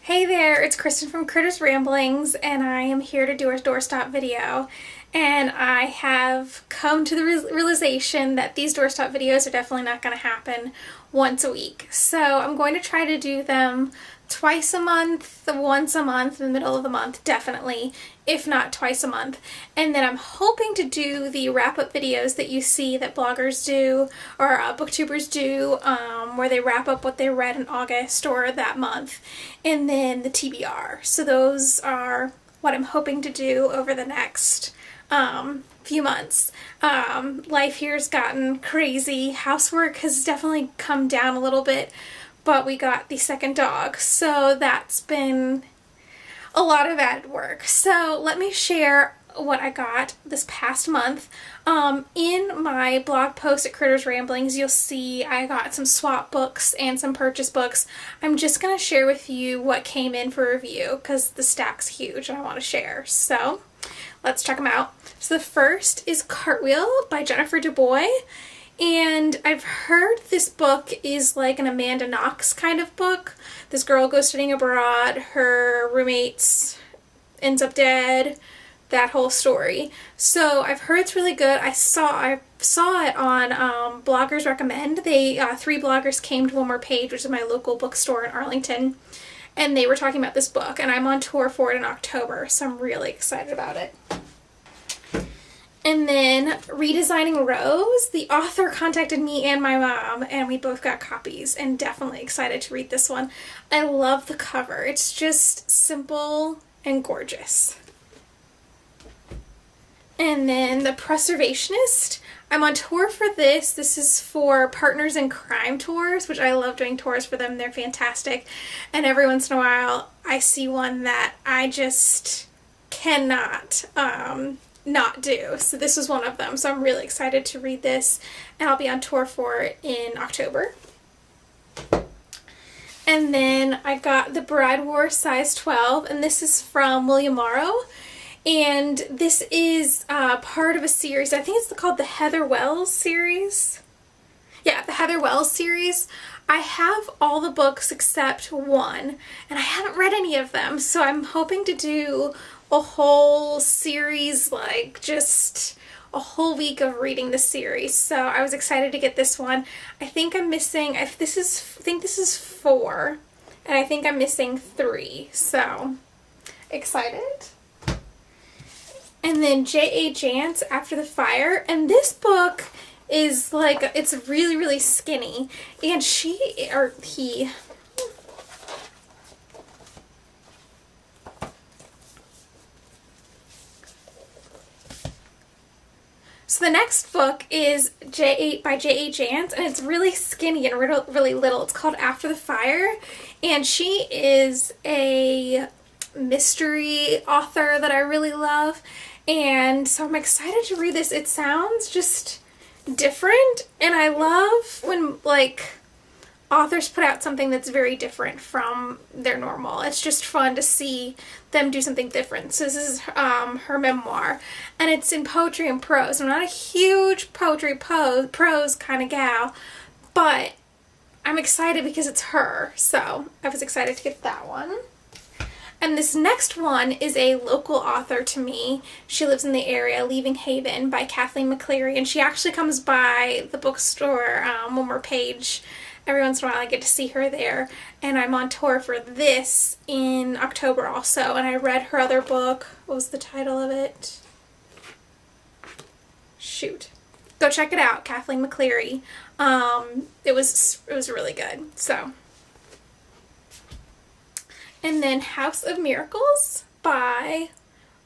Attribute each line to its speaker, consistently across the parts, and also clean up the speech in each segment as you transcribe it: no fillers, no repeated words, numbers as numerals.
Speaker 1: Hey there, it's Kristen from Critters Ramblings, and I am here to do a doorstop video. And I have come to the realization that these doorstop videos are definitely not going to happen once a week. So I'm going to try to do them twice a month, once a month in the middle of the month, definitely, if not twice a month. And then I'm hoping to do the wrap-up videos that you see that bloggers do or booktubers do, where they wrap up what they read in August or that month, and then the TBR. So those are what I'm hoping to do over the next few months. Life here's gotten crazy. Housework has definitely come down a little bit, but we got the second dog, so that's been a lot of added work. So let me share what I got this past month. In my blog post at Critters Ramblings, you'll see I got some swap books and some purchase books. I'm just going to share with you what came in for review because the stack's huge and I want to share. So let's check them out. So the first is Cartwheel by Jennifer Du Bois. And I've heard this book is like an Amanda Knox kind of book. This girl goes studying abroad, her roommates ends up dead, that whole story. So I've heard it's really good. I saw it on Bloggers Recommend. They 3 bloggers came to One More Page, which is my local bookstore in Arlington, and they were talking about this book, and I'm on tour for it in October, so I'm really excited about it. And then Redesigning Rose, the author contacted me and my mom, and we both got copies, and definitely excited to read this one. I love the cover. It's just simple and gorgeous. And then The Preservationist. I'm on tour for this. This is for Partners in Crime tours, which I love doing tours for them. They're fantastic. And every once in a while, I see one that I just cannot not do. So this was one of them. So I'm really excited to read this, and I'll be on tour for it in October. And then I got The Bride War size 12, and this is from William Morrow. And this is part of a series. I think it's called the Heather Wells series. Yeah, the Heather Wells series. I have all the books except one, and I haven't read any of them, so I'm hoping to do a whole series, like just a whole week of reading the series. So I was excited to get this one. I think I'm missing, I think this is 4, and I think I'm missing 3, so excited. And then J.A. Jance, After the Fire, and this book is like, it's really, really skinny, and he, so the next book is by J.A. Jance, and it's really skinny and really little. It's called After the Fire, and she is a mystery author that I really love, and so I'm excited to read this. It sounds just different, and I love when like authors put out something that's very different from their normal. It's just fun to see them do something different. So this is her memoir, and it's in poetry and prose. I'm not a huge poetry prose kind of gal, but I'm excited because it's her, so I was excited to get that one. And this next one is a local author to me. She lives in the area, Leaving Haven, by Kathleen McCleary, and she actually comes by the bookstore, One More Page. Every once in a while I get to see her there, and I'm on tour for this in October also, and I read her other book. What was the title of it? Shoot. Go check it out, Kathleen McCleary. It was really good, so. And then House of Miracles by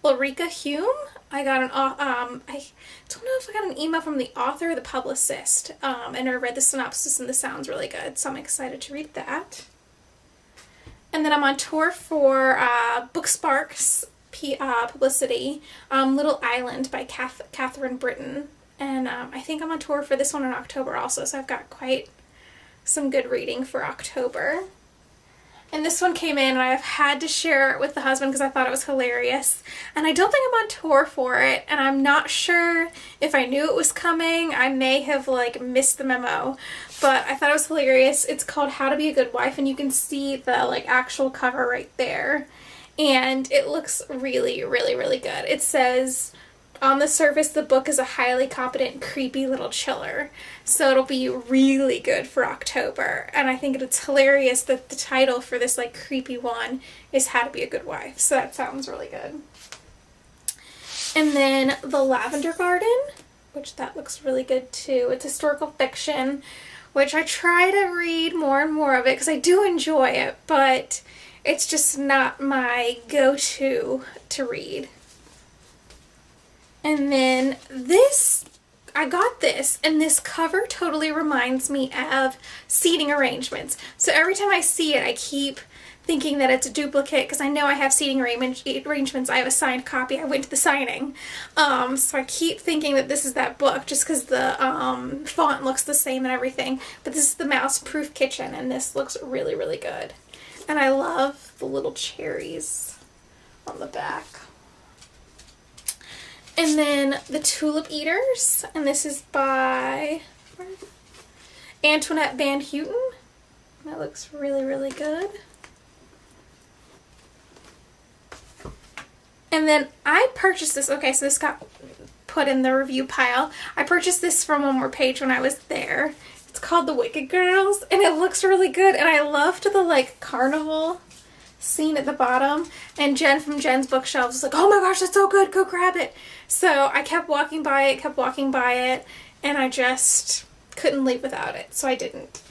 Speaker 1: Ulrika Hume. I got I don't know if I got an email from the author or the publicist, and I read the synopsis, and this sounds really good, so I'm excited to read that. And then I'm on tour for Bookspark's publicity, Little Island by Catherine Britton, and I think I'm on tour for this one in October also, so I've got quite some good reading for October. And this one came in and I've had to share it with the husband because I thought it was hilarious. And I don't think I'm on tour for it, and I'm not sure if I knew it was coming. I may have like missed the memo, but I thought it was hilarious. It's called How to Be a Good Wife, and you can see the like actual cover right there. And it looks really, really, really good. It says, on the surface, the book is a highly competent, creepy little chiller. So it'll be really good for October. And I think it's hilarious that the title for this like creepy one is How to Be a Good Wife. So that sounds really good. And then The Lavender Garden, which that looks really good too. It's historical fiction, which I try to read more and more of it because I do enjoy it, but it's just not my go-to to read. And then this, I got this, and this cover totally reminds me of seating arrangements. So every time I see it, I keep thinking that it's a duplicate because I know I have seating arrangements. I have a signed copy. I went to the signing. So I keep thinking that this is that book just because the font looks the same and everything. But this is the Mouse-Proof Kitchen, and this looks really, really good. And I love the little cherries on the back. And then The Tulip Eaters, and this is by Antoinette Van Houten. That looks really, really good. And then I purchased this, okay, so this got put in the review pile. I purchased this from One More Page when I was there. It's called The Wicked Girls, and it looks really good, and I loved the, like, carnival scene at the bottom, and Jen from Jen's Bookshelves was like, oh my gosh, that's so good, go grab it. So I kept walking by it, and I just couldn't leave without it, so I didn't.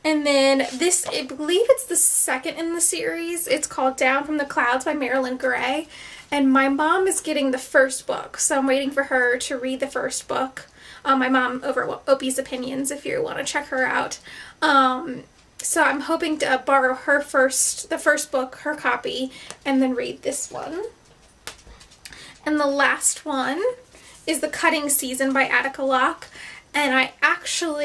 Speaker 1: And then this, I believe it's the second in the series. It's called Down from the Clouds by Marilyn Gray, and my mom is getting the first book, so I'm waiting for her to read the first book. My mom over at Opie's Opinions, if you want to check her out. So I'm hoping to borrow the first book, her copy, and then read this one. And the last one is The Cutting Season by Attica Locke. And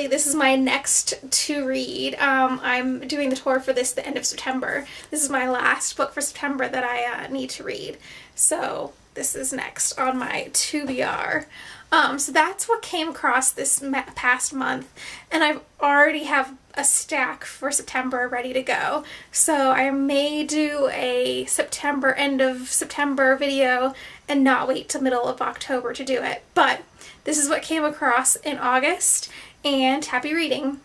Speaker 1: this is my next to read. I'm doing the tour for this the end of September. This is my last book for September that I need to read. So this is next on my TBR. So that's what came across this past month, and I already have a stack for September ready to go. So I may do a end of September video and not wait till middle of October to do it. But this is what came across in August, and happy reading.